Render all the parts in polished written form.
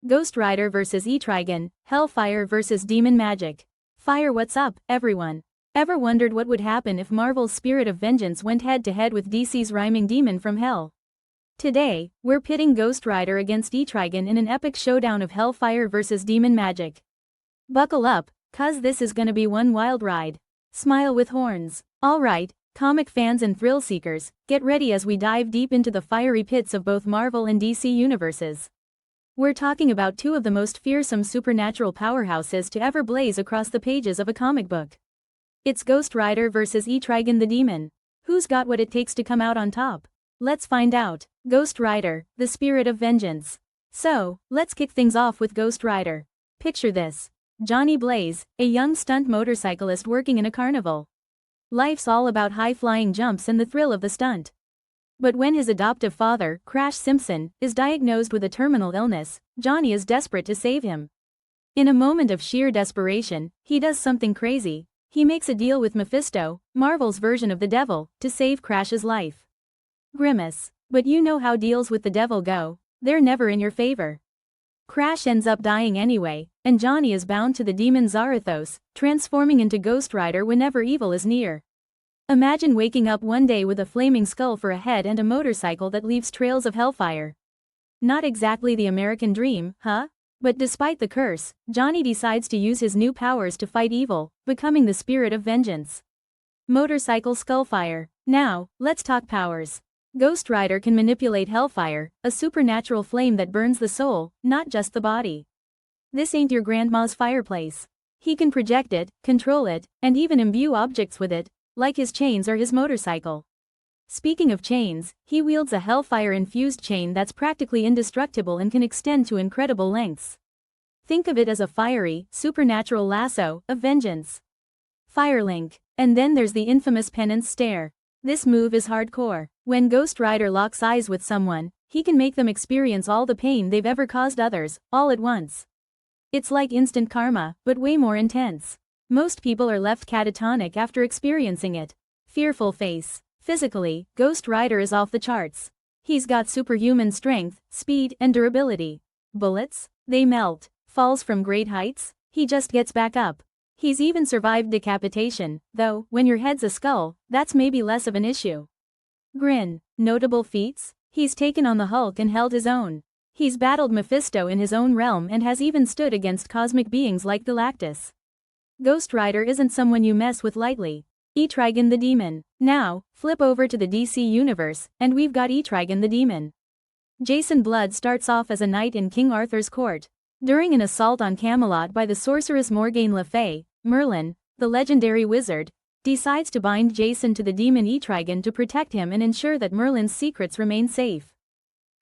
Ghost Rider vs Etrigan, Hellfire vs Demon Magic. Fire, what's up, everyone? Ever wondered what would happen if Marvel's Spirit of Vengeance went head-to-head with DC's rhyming demon from hell? Today, we're pitting Ghost Rider against Etrigan in an epic showdown of Hellfire vs Demon Magic. Buckle up, cuz this is gonna be one wild ride. Smile with horns. Alright, comic fans and thrill seekers, get ready as we dive deep into the fiery pits of both Marvel and DC universes. We're talking about two of the most fearsome supernatural powerhouses to ever blaze across the pages of a comic book. It's Ghost Rider vs Etrigan the Demon. Who's got what it takes to come out on top? Let's find out. Ghost Rider, the Spirit of Vengeance. So, let's kick things off with Ghost Rider. Picture this. Johnny Blaze, a young stunt motorcyclist working in a carnival. Life's all about high-flying jumps and the thrill of the stunt. But when his adoptive father, Crash Simpson, is diagnosed with a terminal illness, Johnny is desperate to save him. In a moment of sheer desperation, he does something crazy. He makes a deal with Mephisto, Marvel's version of the devil, to save Crash's life. Grimace. But you know how deals with the devil go, they're never in your favor. Crash ends up dying anyway, and Johnny is bound to the demon Zarathos, transforming into Ghost Rider whenever evil is near. Imagine waking up one day with a flaming skull for a head and a motorcycle that leaves trails of hellfire. Not exactly the American dream, huh? But despite the curse, Johnny decides to use his new powers to fight evil, becoming the Spirit of Vengeance. Motorcycle Skullfire. Now, let's talk powers. Ghost Rider can manipulate hellfire, a supernatural flame that burns the soul, not just the body. This ain't your grandma's fireplace. He can project it, control it, and even imbue objects with it, like his chains or his motorcycle. Speaking of chains, he wields a hellfire-infused chain that's practically indestructible and can extend to incredible lengths. Think of it as a fiery, supernatural lasso of vengeance. Firelink. And then there's the infamous penance stare. This move is hardcore. When Ghost Rider locks eyes with someone, he can make them experience all the pain they've ever caused others, all at once. It's like instant karma, but way more intense. Most people are left catatonic after experiencing it. Fearful face. Physically, Ghost Rider is off the charts. He's got superhuman strength, speed, and durability. Bullets? They melt. Falls from great heights? He just gets back up. He's even survived decapitation, though, when your head's a skull, that's maybe less of an issue. Grin. Notable feats? He's taken on the Hulk and held his own. He's battled Mephisto in his own realm and has even stood against cosmic beings like Galactus. Ghost Rider isn't someone you mess with lightly. Etrigan the Demon. Now, flip over to the DC universe, and we've got Etrigan the Demon. Jason Blood starts off as a knight in King Arthur's court. During an assault on Camelot by the sorceress Morgane Le Fay, Merlin, the legendary wizard, decides to bind Jason to the demon Etrigan to protect him and ensure that Merlin's secrets remain safe.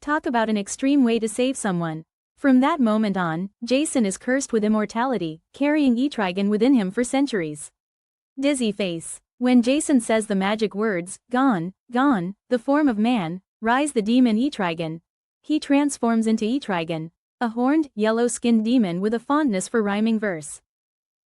Talk about an extreme way to save someone. From that moment on, Jason is cursed with immortality, carrying Etrigan within him for centuries. Dizzy face. When Jason says the magic words, "Gone, gone, the form of man, rise the demon Etrigan," he transforms into Etrigan, a horned, yellow-skinned demon with a fondness for rhyming verse.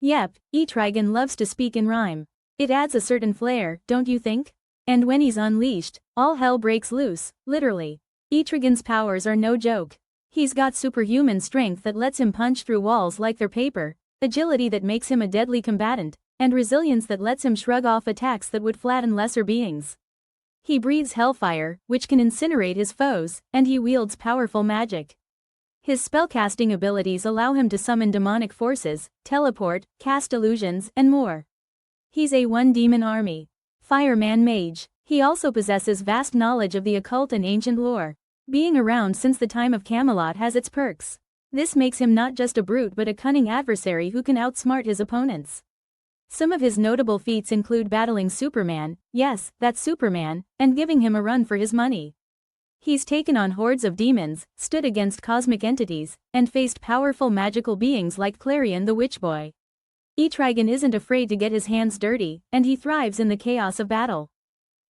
Yep, Etrigan loves to speak in rhyme. It adds a certain flair, don't you think? And when he's unleashed, all hell breaks loose, literally. Etrigan's powers are no joke. He's got superhuman strength that lets him punch through walls like they're paper, agility that makes him a deadly combatant, and resilience that lets him shrug off attacks that would flatten lesser beings. He breathes hellfire, which can incinerate his foes, and he wields powerful magic. His spellcasting abilities allow him to summon demonic forces, teleport, cast illusions, and more. He's a one-demon army. Fireman Mage. He also possesses vast knowledge of the occult and ancient lore. Being around since the time of Camelot has its perks. This makes him not just a brute but a cunning adversary who can outsmart his opponents. Some of his notable feats include battling Superman, yes, that's Superman, and giving him a run for his money. He's taken on hordes of demons, stood against cosmic entities, and faced powerful magical beings like Clarion the Witch Boy. Etrigan isn't afraid to get his hands dirty, and he thrives in the chaos of battle.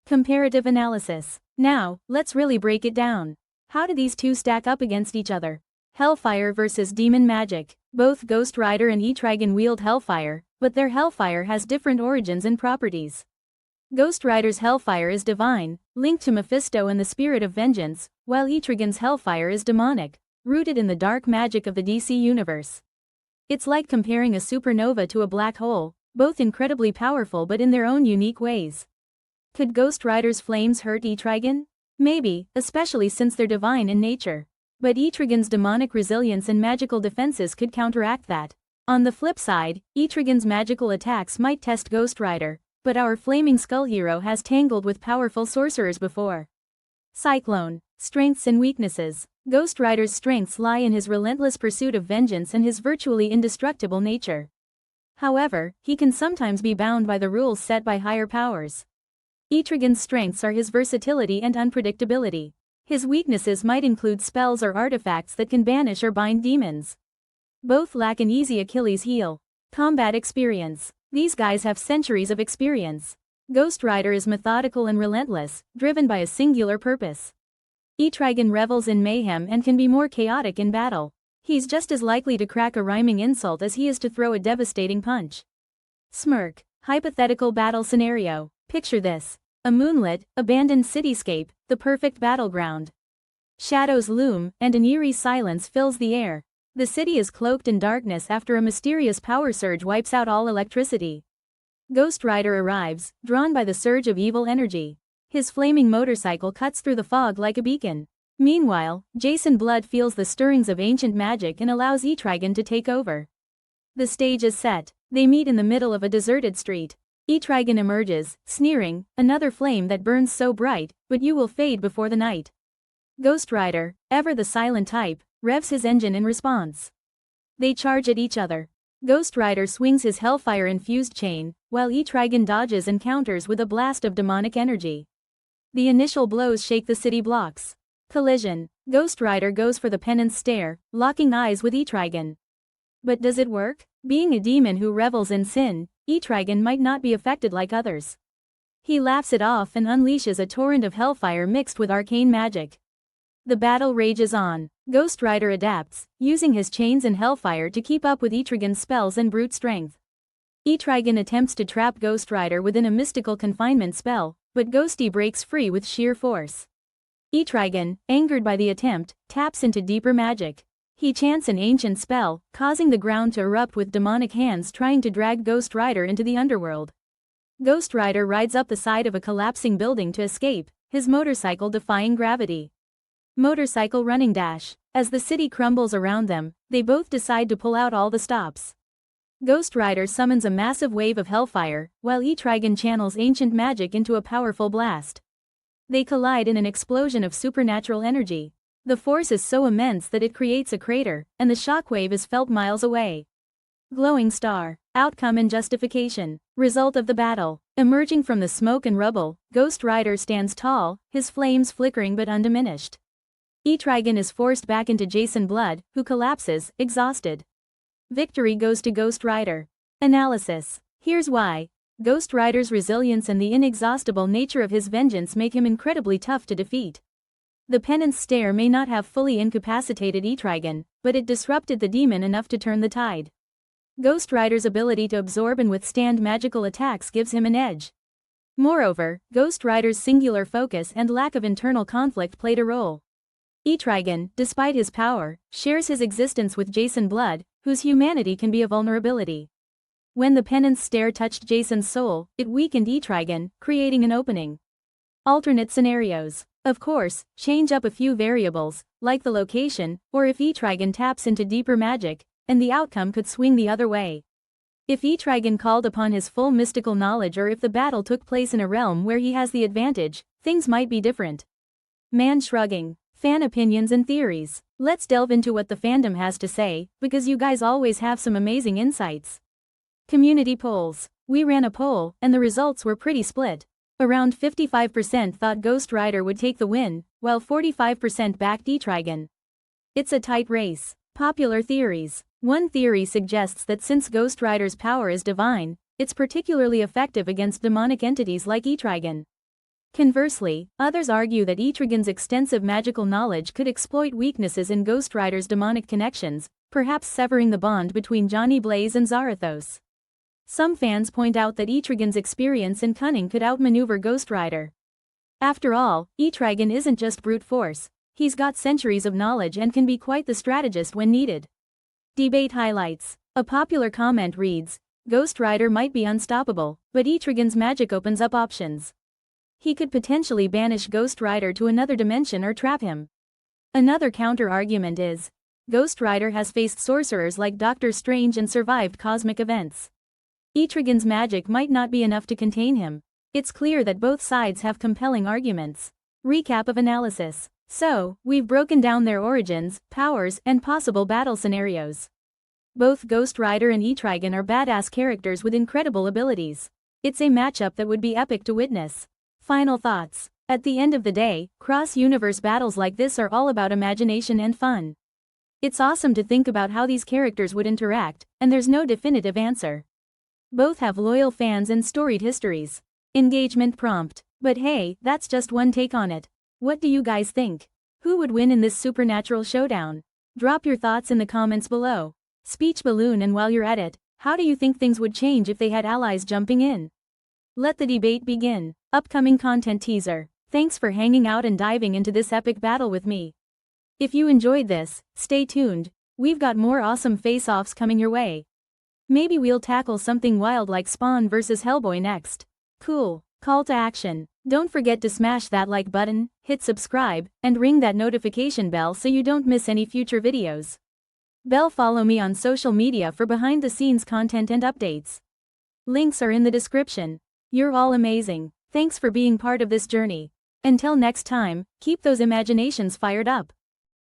Comparative analysis. Now, let's really break it down. How do these two stack up against each other? Hellfire vs Demon Magic. Both Ghost Rider and Etrigan wield hellfire, but their hellfire has different origins and properties. Ghost Rider's hellfire is divine, linked to Mephisto and the Spirit of Vengeance, while Etrigan's hellfire is demonic, rooted in the dark magic of the DC universe. It's like comparing a supernova to a black hole, both incredibly powerful but in their own unique ways. Could Ghost Rider's flames hurt Etrigan? Maybe, especially since they're divine in nature. But Etrigan's demonic resilience and magical defenses could counteract that. On the flip side, Etrigan's magical attacks might test Ghost Rider, but our Flaming Skull hero has tangled with powerful sorcerers before. Cyclone. Strengths and weaknesses. Ghost Rider's strengths lie in his relentless pursuit of vengeance and his virtually indestructible nature. However, he can sometimes be bound by the rules set by higher powers. Etrigan's strengths are his versatility and unpredictability. His weaknesses might include spells or artifacts that can banish or bind demons. Both lack an easy Achilles heel. Combat experience. These guys have centuries of experience. Ghost Rider is methodical and relentless, driven by a singular purpose. Etrigan revels in mayhem and can be more chaotic in battle. He's just as likely to crack a rhyming insult as he is to throw a devastating punch. Smirk. Hypothetical battle scenario. Picture this. A moonlit, abandoned cityscape, the perfect battleground. Shadows loom, and an eerie silence fills the air. The city is cloaked in darkness after a mysterious power surge wipes out all electricity. Ghost Rider arrives, drawn by the surge of evil energy. His flaming motorcycle cuts through the fog like a beacon. Meanwhile, Jason Blood feels the stirrings of ancient magic and allows Etrigan to take over. The stage is set. They meet in the middle of a deserted street. Etrigan emerges, sneering, "Another flame that burns so bright, but you will fade before the night." Ghost Rider, ever the silent type, revs his engine in response. They charge at each other. Ghost Rider swings his Hellfire-infused chain, while Etrigan dodges and counters with a blast of demonic energy. The initial blows shake the city blocks. Collision. Ghost Rider goes for the penance stare, locking eyes with Etrigan. But does it work? Being a demon who revels in sin, Etrigan might not be affected like others. He laughs it off and unleashes a torrent of hellfire mixed with arcane magic. The battle rages on. Ghost Rider adapts, using his chains and hellfire to keep up with Etrigan's spells and brute strength. Etrigan attempts to trap Ghost Rider within a mystical confinement spell, but Ghosty breaks free with sheer force. Etrigan, angered by the attempt, taps into deeper magic. He chants an ancient spell, causing the ground to erupt with demonic hands trying to drag Ghost Rider into the underworld. Ghost Rider rides up the side of a collapsing building to escape, his motorcycle defying gravity. Motorcycle running dash. As the city crumbles around them, they both decide to pull out all the stops. Ghost Rider summons a massive wave of hellfire, while Etrigan channels ancient magic into a powerful blast. They collide in an explosion of supernatural energy. The force is so immense that it creates a crater, and the shockwave is felt miles away. Glowing star. Outcome and justification. Result of the battle. Emerging from the smoke and rubble, Ghost Rider stands tall, his flames flickering but undiminished. Etrigan is forced back into Jason Blood, who collapses, exhausted. Victory goes to Ghost Rider. Analysis. Here's why. Ghost Rider's resilience and the inexhaustible nature of his vengeance make him incredibly tough to defeat. The penance stare may not have fully incapacitated Etrigan, but it disrupted the demon enough to turn the tide. Ghost Rider's ability to absorb and withstand magical attacks gives him an edge. Moreover, Ghost Rider's singular focus and lack of internal conflict played a role. Etrigan, despite his power, shares his existence with Jason Blood, whose humanity can be a vulnerability. When the penance stare touched Jason's soul, it weakened Etrigan, creating an opening. Alternate scenarios. Of course, change up a few variables, like the location, or if Etrigan taps into deeper magic, and the outcome could swing the other way. If Etrigan called upon his full mystical knowledge or if the battle took place in a realm where he has the advantage, things might be different. Man shrugging. Fan opinions and theories. Let's delve into what the fandom has to say, because you guys always have some amazing insights. Community polls. We ran a poll, and the results were pretty split. Around 55% thought Ghost Rider would take the win, while 45% backed Etrigan. It's a tight race. Popular theories. One theory suggests that since Ghost Rider's power is divine, it's particularly effective against demonic entities like Etrigan. Conversely, others argue that Etrigan's extensive magical knowledge could exploit weaknesses in Ghost Rider's demonic connections, perhaps severing the bond between Johnny Blaze and Zarathos. Some fans point out that Etrigan's experience and cunning could outmaneuver Ghost Rider. After all, Etrigan isn't just brute force, He's got centuries of knowledge and can be quite the strategist when needed. Debate highlights. A popular comment reads, Ghost Rider might be unstoppable, but Etrigan's magic opens up options. He could potentially banish Ghost Rider to another dimension or trap him. Another counter-argument is, Ghost Rider has faced sorcerers like Doctor Strange and survived cosmic events. Etrigan's magic might not be enough to contain him. It's clear that both sides have compelling arguments. Recap of analysis. So, we've broken down their origins, powers, and possible battle scenarios. Both Ghost Rider and Etrigan are badass characters with incredible abilities. It's a matchup that would be epic to witness. Final thoughts. At the end of the day, cross-universe battles like this are all about imagination and fun. It's awesome to think about how these characters would interact, and there's no definitive answer. Both have loyal fans and storied histories. Engagement prompt. But hey, that's just one take on it. What do you guys think? Who would win in this supernatural showdown? Drop your thoughts in the comments below. Speech balloon, and while you're at it, how do you think things would change if they had allies jumping in? Let the debate begin. Upcoming content teaser. Thanks for hanging out and diving into this epic battle with me. If you enjoyed this, stay tuned. We've got more awesome face-offs coming your way. Maybe we'll tackle something wild like Spawn vs Hellboy next. Cool. Call to action. Don't forget to smash that like button, hit subscribe, and ring that notification bell so you don't miss any future videos. Follow me on social media for behind-the-scenes content and updates. Links are in the description. You're all amazing. Thanks for being part of this journey. Until next time, keep those imaginations fired up.